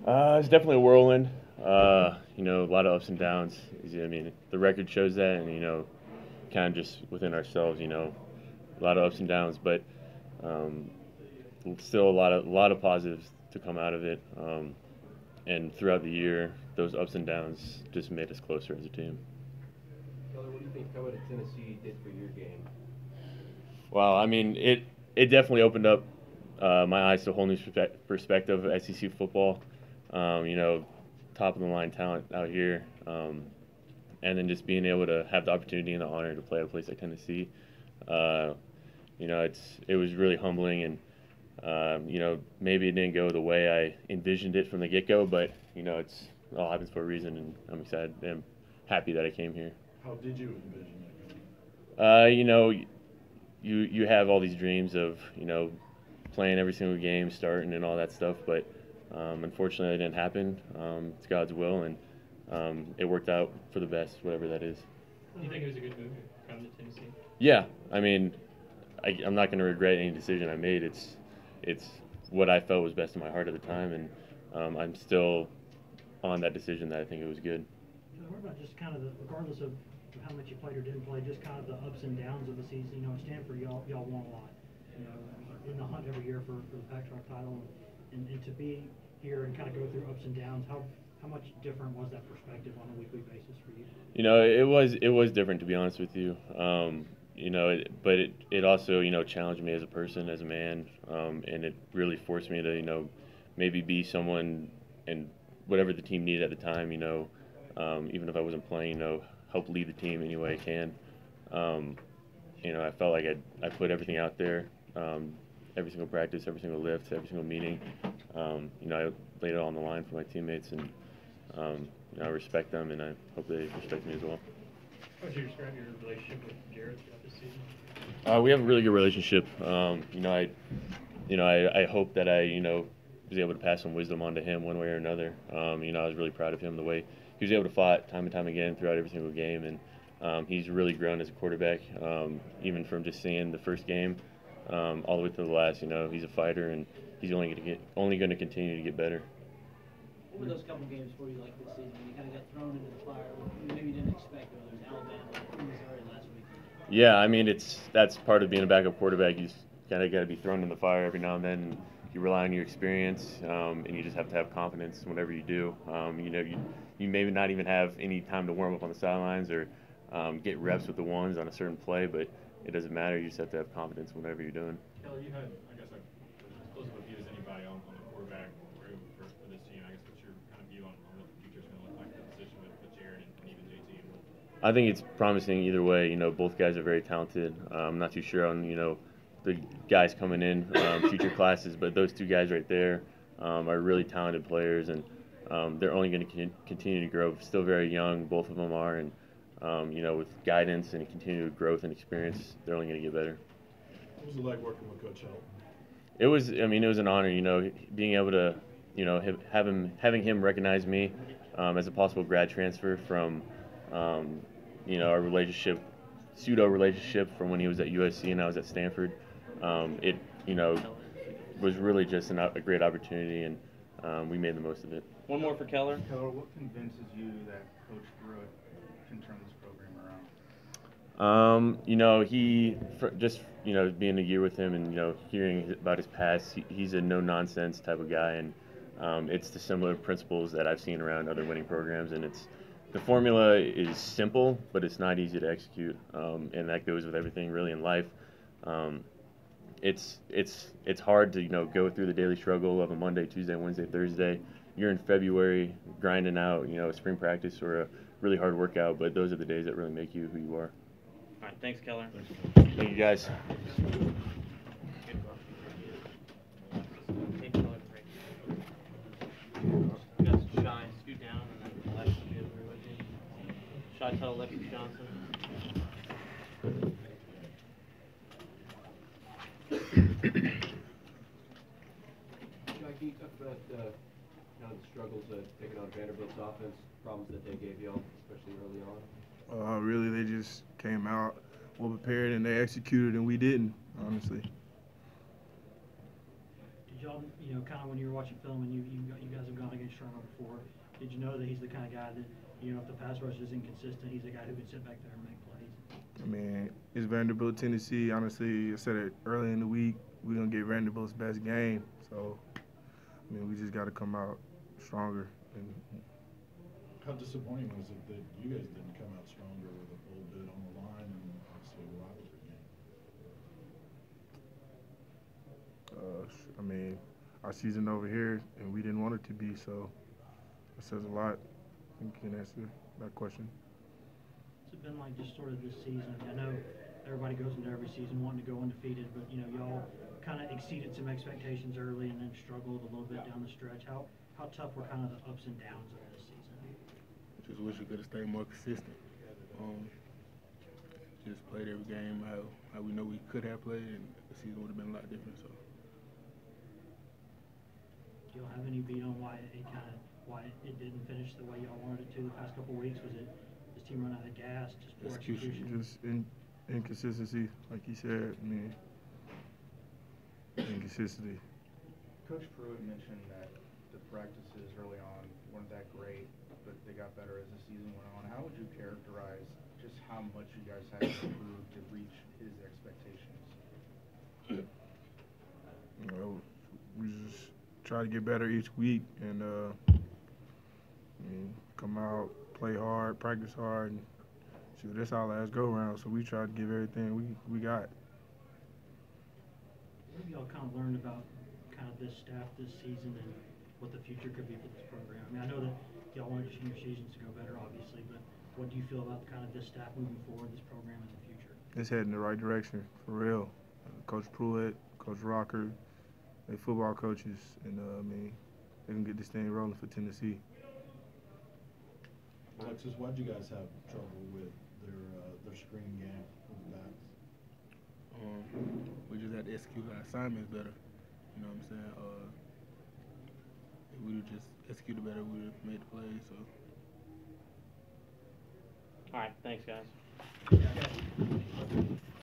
It's definitely a whirlwind. A lot of ups and downs. I mean, the record shows that, and kind of just within ourselves, a lot of ups and downs, but um, still a lot of positives to come out of it. And throughout the year, those ups and downs just made us closer as a team. Keller, what do you think coming to Tennessee did for your game? Wow, I mean, it definitely opened up my eyes to a whole new perspective of SEC football. Um, you know, top of the line talent out here, and then just being able to have the opportunity and the honor to play at a place like Tennessee. Uh, it was really humbling, and maybe it didn't go the way I envisioned it from the get go, but it all happens for a reason, and I'm excited and happy that I came here. How did you envision that going? Uh, you know, you have all these dreams of playing every single game, starting and all that stuff, but unfortunately, it didn't happen. It's God's will, and it worked out for the best, whatever that is. Do you think it was a good move coming to Tennessee? Yeah, I mean, I'm not going to regret any decision I made. It's what I felt was best in my heart at the time, and I'm still on that decision that I think it was good. What about just kind of regardless of how much you played or didn't play, just kind of the ups and downs of the season? At Stanford, y'all won a lot. In the hunt every year for the Pac-12 title, and to be here and kind of go through ups and downs, how much different was that perspective on a weekly basis for you? It was different, to be honest with you. But it also challenged me as a person, as a man, and it really forced me to maybe be someone and whatever the team needed at the time. Even if I wasn't playing, help lead the team any way I can. I felt like I put everything out there, every single practice, every single lift, every single meeting. I laid it all on the line for my teammates, and I respect them, and I hope they respect me as well. How would you describe your relationship with Garrett throughout this season? We have a really good relationship. I hope that I was able to pass some wisdom on to him one way or another. I was really proud of him, the way he was able to fight time and time again throughout every single game, and he's really grown as a quarterback. Even from just seeing the first game all the way to the last, he's a fighter, and he's only going to continue to get better. What were those couple games for you like this season? You kind of got thrown into the fire. Maybe you didn't expect it. There's Alabama, Missouri last week. Yeah, I mean that's part of being a backup quarterback. You kind of got to be thrown in the fire every now and then. And you rely on your experience, and you just have to have confidence in whatever you do. You maybe not even have any time to warm up on the sidelines or get reps with the ones on a certain play, but it doesn't matter. You just have to have confidence in whatever you're doing. Keller, you had, I guess, as close of a view as anybody on the quarterback room for this team. I guess what's your kind of view on what the future's going to look like for the position with Jared and even JT? I think it's promising either way. Both guys are very talented. I'm not too sure on the guys coming in future classes, but those two guys right there are really talented players, and they're only going to continue to grow. Still very young, both of them are, and with guidance and continued growth and experience, they're only going to get better. What was it like working with Coach Hill? It was an honor, being able to, having him recognize me as a possible grad transfer from, our pseudo relationship from when he was at USC and I was at Stanford. It was really just a great opportunity, and we made the most of it. One more for Keller. Keller, what convinces you that Coach Pruitt can turn this program around? Being a year with him and hearing about his past, he's a no nonsense type of guy, and it's the similar principles that I've seen around other winning programs, and the formula is simple, but it's not easy to execute, and that goes with everything really in life. It's hard to go through the daily struggle of a Monday, Tuesday, Wednesday, Thursday. You're in February grinding out a spring practice or a really hard workout, but those are the days that really make you who you are. All right, thanks, Keller. Thank you, guys. Take Keller break. You got Shy, scoot down, and then Alexis will be over with you. Shy, Tuttle, Alexis Johnson. Can you talk about kind of the struggles of taking on Vanderbilt's offense, problems that they gave y'all, especially early on? Really, they just came out well prepared and they executed, and we didn't, honestly. Did y'all, you know, kind of when you were watching film and you guys have gone against Sherman before, did you know that he's the kind of guy that, you know, if the pass rush is inconsistent, he's the guy who can sit back there and make plays? I mean, it's Vanderbilt, Tennessee. Honestly, I said it early in the week. We're going to get Vanderbilt's best game. So, I mean, we just got to come out stronger. And how disappointing was it that you guys didn't come out stronger with a little bit on the line and obviously a rivalry game? I mean, our season over here, and we didn't want it to be, so that says a lot. You can answer that question. What's it been like just sort of this season? I know everybody goes into every season wanting to go undefeated, but, you know, y'all kind of exceeded some expectations early and then struggled a little bit down the stretch. How tough were kind of the ups and downs of this season? Just wish we could have stayed more consistent. Just played every game how we know we could have played, and the season would have been a lot different. So. Do y'all have any beat on why it didn't finish the way y'all wanted it to the past couple of weeks? Was it this team run out of gas, just poor execution? Just inconsistency, like you said. I mean, inconsistency. Coach Pruitt mentioned that the practices early on weren't that great, but they got better as the season went on. How would you characterize just how much you guys had to improve to reach his expectations? You know, we just try to get better each week and I mean, come out, play hard, practice hard, and shoot, that's our last go-round, so we try to give everything we got. What have y'all kind of learned about kind of this staff this season and what the future could be for this program? I mean, I know that y'all want your senior seasons to go better, obviously, but what do you feel about kind of this staff moving forward, this program in the future? It's heading in the right direction, for real. Coach Pruitt, Coach Rocker, they football coaches, and I mean, they can get this thing rolling for Tennessee. Alexis, why'd you guys have trouble with their screen game with the backs? We just had to execute our assignments better. You know what I'm saying? If we would just executed better, we would have made the plays. So. All right, thanks, guys.